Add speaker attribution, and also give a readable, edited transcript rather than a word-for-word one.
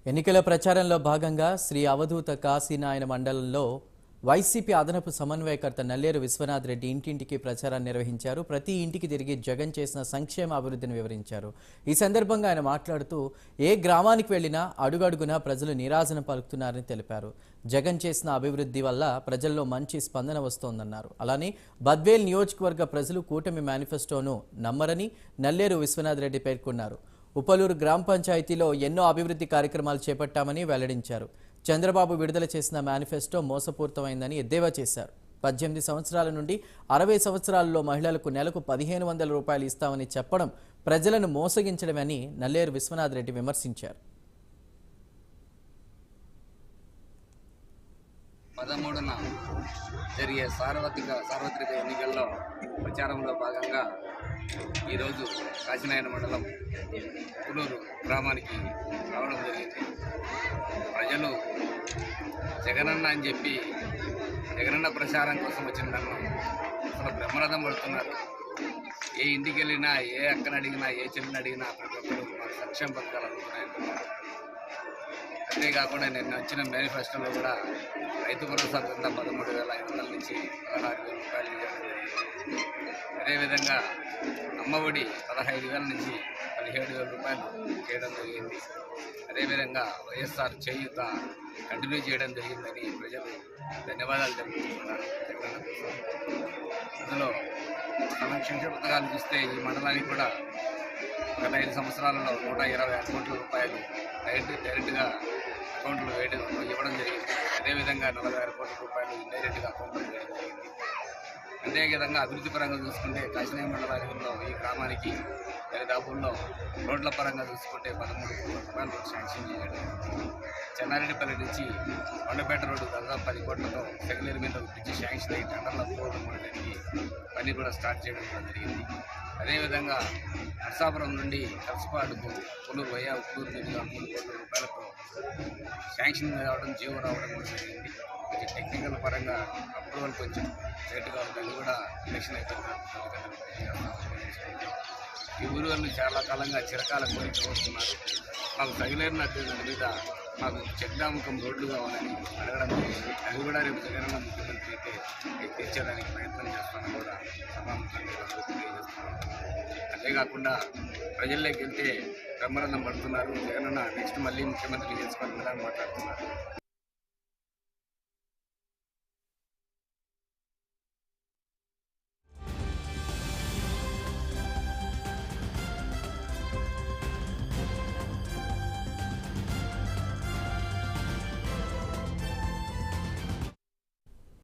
Speaker 1: ఎన్నికల ప్రచారంలో భాగంగా శ్రీ అవధూత కాశీనాయన మండలంలో వైసీపీ అదనపు సమన్వయకర్త నల్లేరు విశ్వనాథ్ రెడ్డి ఇంటింటికి ప్రచారాన్ని నిర్వహించారు. ప్రతి ఇంటికి తిరిగి జగన్ చేసిన సంక్షేమ అభివృద్ధిని వివరించారు. ఈ సందర్భంగా ఆయన మాట్లాడుతూ ఏ గ్రామానికి వెళ్లినా అడుగడుగునా ప్రజలు నీరాజన పలుకుతున్నారని తెలిపారు. జగన్ చేసిన అభివృద్ధి వల్ల ప్రజల్లో మంచి స్పందన వస్తోందన్నారు. అలానే బద్వేల్ నియోజకవర్గ ప్రజలు కూటమి మేనిఫెస్టోను నమ్మరని నల్లేరు విశ్వనాథ్ రెడ్డి పేర్కొన్నారు. ఉపలూరు గ్రామ పంచాయతీలో ఎన్నో అభివృద్ధి కార్యక్రమాలు చేపట్టామని వెల్లడించారు. చంద్రబాబు విడుదల చేసిన మేనిఫెస్టో మోసపూరితమైందని ఎద్దేవా చేశారు. 18 సంవత్సరాల నుండి 60 సంవత్సరాలలో మహిళలకు నెలకు 1500 రూపాయలు ఇస్తామని చెప్పడం ప్రజలను మోసగించడమని నల్లేరు విశ్వనాథ్ రెడ్డి విమర్శించారు.
Speaker 2: 13న జరిగే సార్వత్రిక ఎన్నికల్లో ప్రచారంలో భాగంగా ఈరోజు కాశీనాయన మండలం పులూరు గ్రామానికి రావడం జరిగింది. ప్రజలు జగనన్న అని చెప్పి జగనన్న ప్రచారం కోసం వచ్చిన నన్ను అసలు బ్రహ్మరథం పడుతున్నారు. ఏ ఇంటికి వెళ్ళినా, ఏ అక్కని అడిగినా, ఏ చెల్లిని అడిగినా ప్రతి ఒక్కరు మాకు సంక్షేమ పథకాలు అందుతున్నాయంటున్నారు. అంతేకాకుండా నిన్న వచ్చిన మేనిఫెస్టోలో కూడా రైతు భరోసా కింద 13,500 నుంచి 16,000 రూపాయలు ఇవ్వడం జరిగింది. అదేవిధంగా అమ్మఒడి 15,000 నుంచి 17,000 రూపాయలు చేయడం జరిగింది. అదేవిధంగా వైఎస్ఆర్ చేయూత కంటిన్యూ చేయడం జరిగిందని ప్రజలు ధన్యవాదాలు తెలుపుతున్నారు. అందులో సంక్షేమ పథకాలు చూస్తే ఈ మండలానికి కూడా గత 5 సంవత్సరాలలో 120 కోట్ల రూపాయలు డైరెక్ట్గా అకౌంట్లో ఇవ్వడం జరిగింది. అదేవిధంగా 46 కోట్ల రూపాయలు ఇండైరెక్ట్గా అకౌంట్లో వేయడం జరిగింది. అంతేవిధంగా అభివృద్ధి పరంగా చూసుకుంటే కాశీనాయన మండలంలో ఈ గ్రామానికి దరిదాపుల్లో రోడ్ల పరంగా చూసుకుంటే 13 కోట్ల రూపాయలు శాంక్షన్ చేయడం. చెన్నారెడ్డిపల్లి నుంచి కొండపేట రోడ్డు దాదాపు 10 కోట్లతో సెకండరీ మీద బ్రిడ్జి శాంక్షన్ అయ్యి టెండర్ల పూర్వం ఉండడానికి పని కూడా స్టార్ట్ చేయడం కూడా జరిగింది. అదేవిధంగా నర్సాపురం నుండి కలసపాడుకు పులూరు ఉప్పూరు మీదుగా 3 కోట్ల రూపాయలకు శాంక్షన్ రావడం, జీవో రావడం కూడా జరిగింది. కొంచెం టెక్నికల్ పరంగా అప్రూవల్ కొంచెం లేట్గా ఉందని కూడా ఎలక్షన్ అయిపోయింది. ఈ ఊరు వాళ్ళు చాలా కాలంగా చిరకాల కోరిక కోరుతున్నారు. మాకు తగిలేరినట్టు మీద మాకు చెక్డాముఖం రోడ్లు కావాలని అడగడం జరిగింది. అది కూడా రేపు జగనన్న ముఖ్యమంత్రి అయితే తీర్చేదానికి ప్రయత్నం చేస్తామని కూడా సభాముఖంగా తెలియజేస్తున్నాను. అంతేకాకుండా ప్రజల్లోకి వెళ్తే బ్రహ్మరథం పడుతున్నారు. జగనన్న నెక్స్ట్ మళ్ళీ ముఖ్యమంత్రి చేసుకోవాలని మాట్లాడుతున్నారు.